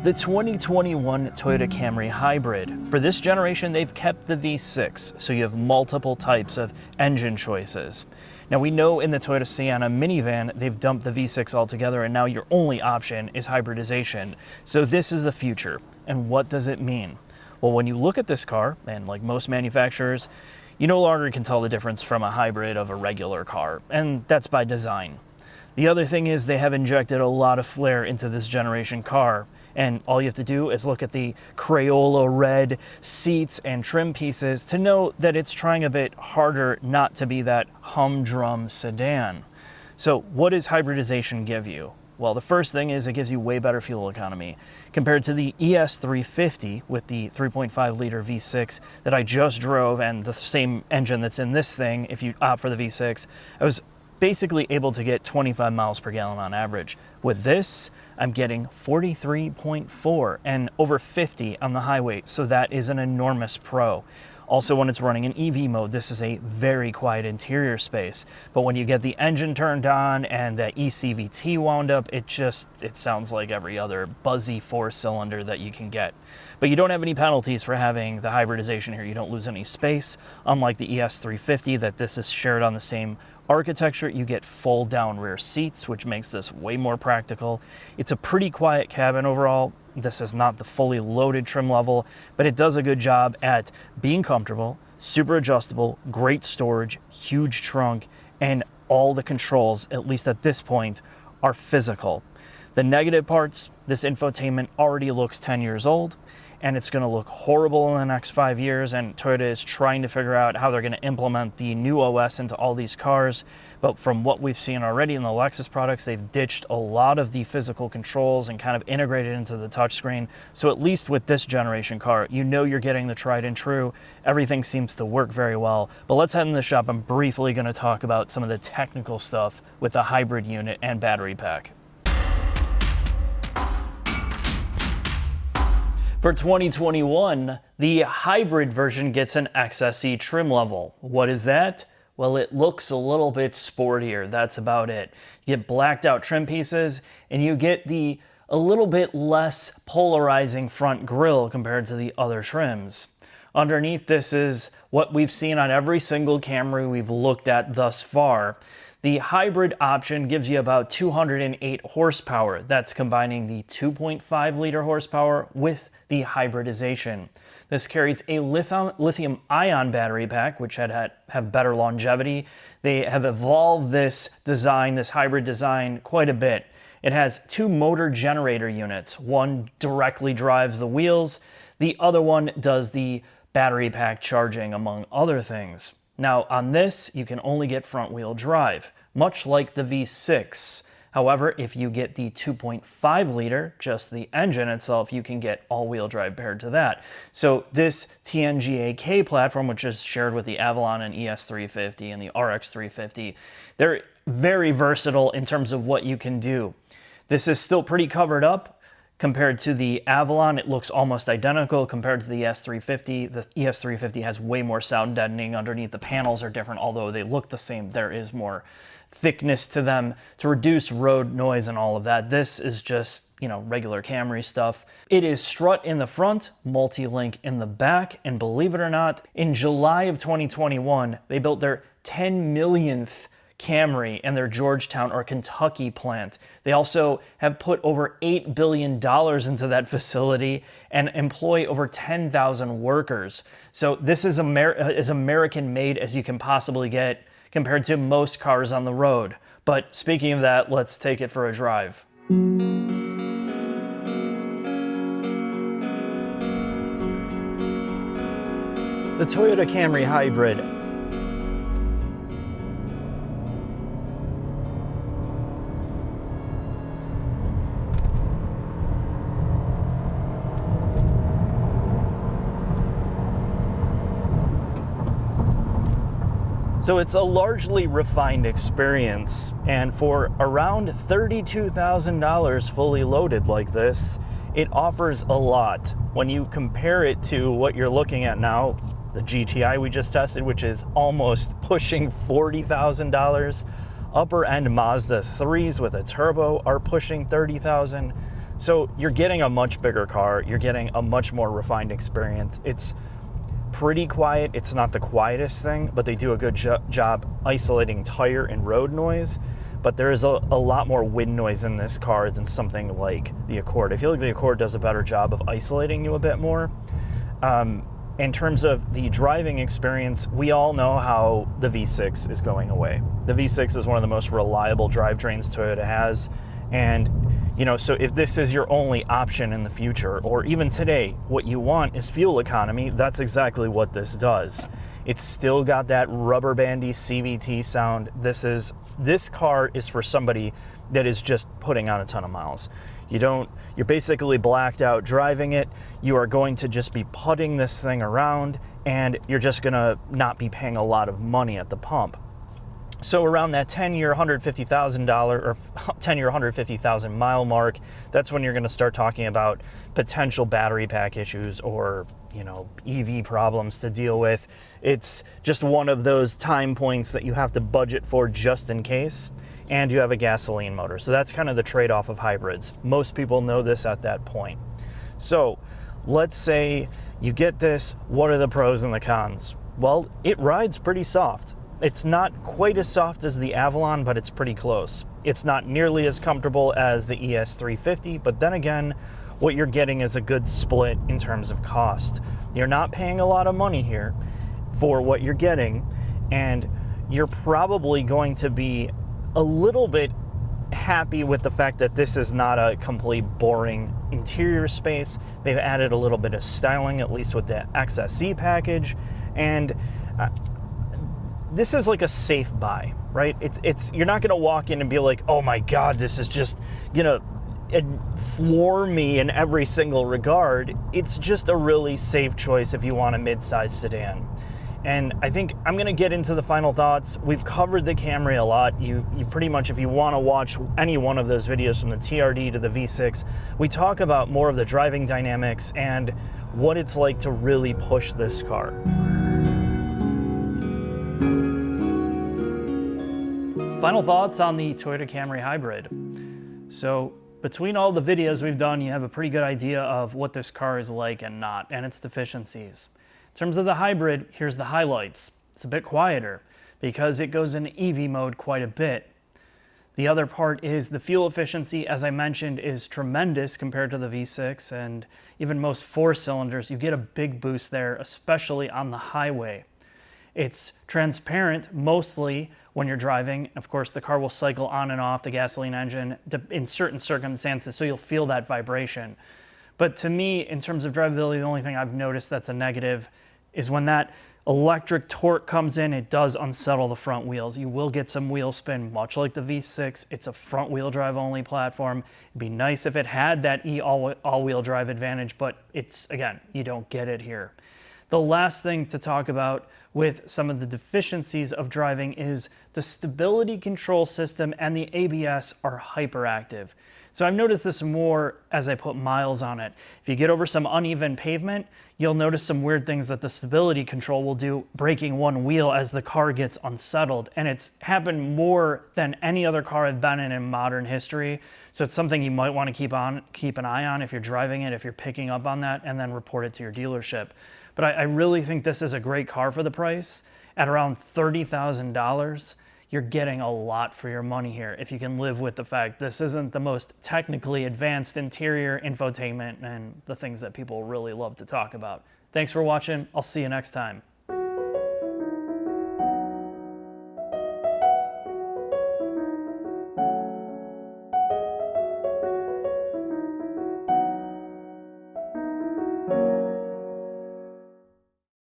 The 2021 Toyota Camry Hybrid. For this generation, they've kept the V6, so you have multiple types of engine choices. Now we know in the Toyota Sienna minivan, they've dumped the V6 altogether, and now your only option is hybridization. So this is the future. And what does it mean? Well, when you look at this car, and like most manufacturers, you no longer can tell the difference from a hybrid of a regular car, and that's by design. The other thing is they have injected a lot of flair into this generation car, and all you have to do is look at the Crayola red seats and trim pieces to know that it's trying a bit harder not to be that humdrum sedan. So what does hybridization give you? Well, the first thing is it gives you way better fuel economy. Compared to the ES350 with the 3.5 liter V6 that I just drove, and the same engine that's in this thing, if you opt for the V6, I was basically able to get 25 miles per gallon on average. With this, I'm getting 43.4 and over 50 on the highway, so that is an enormous pro. Also, when it's running in EV mode, this is a very quiet interior space. But when you get the engine turned on and the ECVT wound up, it sounds like every other buzzy four-cylinder that you can get. But you don't have any penalties for having the hybridization here. You don't lose any space. Unlike the ES350, that this is shared on the same architecture, you get fold down rear seats, which makes this way more practical. It's a pretty quiet cabin overall. This is not the fully loaded trim level, but it does a good job at being comfortable, super adjustable, great storage, huge trunk, and all the controls, at least at this point, are physical. The negative parts, this infotainment already looks 10 years old, and it's going to look horrible in the next 5 years, and Toyota is trying to figure out how they're going to implement the new OS into all these cars. But from what we've seen already in the Lexus products, they've ditched a lot of the physical controls and kind of integrated into the touchscreen. So at least with this generation car, you know you're getting the tried and true. Everything seems to work very well. But let's head in the shop. I'm briefly going to talk about some of the technical stuff with the hybrid unit and battery pack. For 2021, the hybrid version gets an XSE trim level. What is that? Well, it looks a little bit sportier. That's about it. You get blacked out trim pieces, and you get a little bit less polarizing front grille compared to the other trims. Underneath, this is what we've seen on every single Camry we've looked at thus far. The hybrid option gives you about 208 horsepower. That's combining the 2.5 liter horsepower with the hybridization. This carries a lithium-ion battery pack, which have better longevity. They have evolved this design, this hybrid design, quite a bit. It has two motor generator units. One directly drives the wheels. The other one does the battery pack charging, among other things. Now, on this, you can only get front-wheel drive, much like the V6. However, if you get the 2.5 liter, just the engine itself, you can get all-wheel drive paired to that. So this TNGA-K platform, which is shared with the Avalon and ES350 and the RX350, they're very versatile in terms of what you can do. This is still pretty covered up. Compared to the Avalon, it looks almost identical. Compared to the ES350, the ES350 has way more sound deadening underneath. The panels are different, although they look the same. There is more thickness to them to reduce road noise and all of that. This is just, regular Camry stuff. It is strut in the front, multi-link in the back, and believe it or not, in July of 2021, they built their 10 millionth Camry in their Georgetown or Kentucky plant. They also have put over $8 billion into that facility and employ over 10,000 workers. So this is as American made as you can possibly get compared to most cars on the road. But speaking of that, let's take it for a drive. The Toyota Camry Hybrid. So it's a largely refined experience, and for around $32,000 fully loaded like this, it offers a lot. When you compare it to what you're looking at now, the GTI we just tested, which is almost pushing $40,000, upper end Mazda 3s with a turbo are pushing $30,000. So you're getting a much bigger car, you're getting a much more refined experience. It's pretty quiet. It's not the quietest thing, but they do a good job isolating tire and road noise. But there is a lot more wind noise in this car than something like the Accord. I feel like the Accord does a better job of isolating you a bit more. In terms of the driving experience, we all know how the V6 is going away. The V6 is one of the most reliable drivetrains Toyota has. And, you know, so if this is your only option in the future, or even today, what you want is fuel economy, that's exactly what this does. It's still got that rubber bandy CVT sound. This car is for somebody that is just putting on a ton of miles. You're basically blacked out driving it. You are going to just be putting this thing around, and you're just gonna not be paying a lot of money at the pump. So around that 10-year, $150,000 or 10-year, 150,000 mile mark, that's when you're gonna start talking about potential battery pack issues or, you know, EV problems to deal with. It's just one of those time points that you have to budget for just in case, and you have a gasoline motor. So that's kind of the trade-off of hybrids. Most people know this at that point. So let's say you get this, what are the pros and the cons? Well, it rides pretty soft. It's not quite as soft as the Avalon, but it's pretty close. It's not nearly as comfortable as the ES350, but then again, what you're getting is a good split in terms of cost. You're not paying a lot of money here for what you're getting, and you're probably going to be a little bit happy with the fact that this is not a complete boring interior space. They've added a little bit of styling, at least with the XSE package, and this is like a safe buy, right? It's you're not gonna walk in and be like, oh my God, this is just gonna floor me in every single regard. It's just a really safe choice if you want a mid-size sedan. And I think I'm gonna get into the final thoughts. We've covered the Camry a lot. You pretty much, if you wanna watch any one of those videos from the TRD to the V6, we talk about more of the driving dynamics and what it's like to really push this car. Final thoughts on the Toyota Camry Hybrid. So between all the videos we've done, you have a pretty good idea of what this car is like and not, and its deficiencies. In terms of the hybrid, here's the highlights. It's a bit quieter because it goes in EV mode quite a bit. The other part is the fuel efficiency, as I mentioned, is tremendous compared to the V6 and even most 4-cylinders. You get a big boost there, especially on the highway. It's transparent mostly when you're driving. Of course, the car will cycle on and off the gasoline engine in certain circumstances, so you'll feel that vibration. But to me, in terms of drivability, the only thing I've noticed that's a negative is when that electric torque comes in, it does unsettle the front wheels. You will get some wheel spin, much like the V6. It's a front-wheel drive only platform. It'd be nice if it had that all-wheel drive advantage, but it's, again, you don't get it here. The last thing to talk about with some of the deficiencies of driving is the stability control system and the ABS are hyperactive. So I've noticed this more as I put miles on it. If you get over some uneven pavement, you'll notice some weird things that the stability control will do, braking one wheel as the car gets unsettled. And it's happened more than any other car I've been in modern history. So it's something you might want to keep an eye on if you're driving it, if you're picking up on that, and then report it to your dealership. But I really think this is a great car for the price. At around $30,000, you're getting a lot for your money here if you can live with the fact this isn't the most technically advanced interior, infotainment, and the things that people really love to talk about. Thanks for watching. I'll see you next time.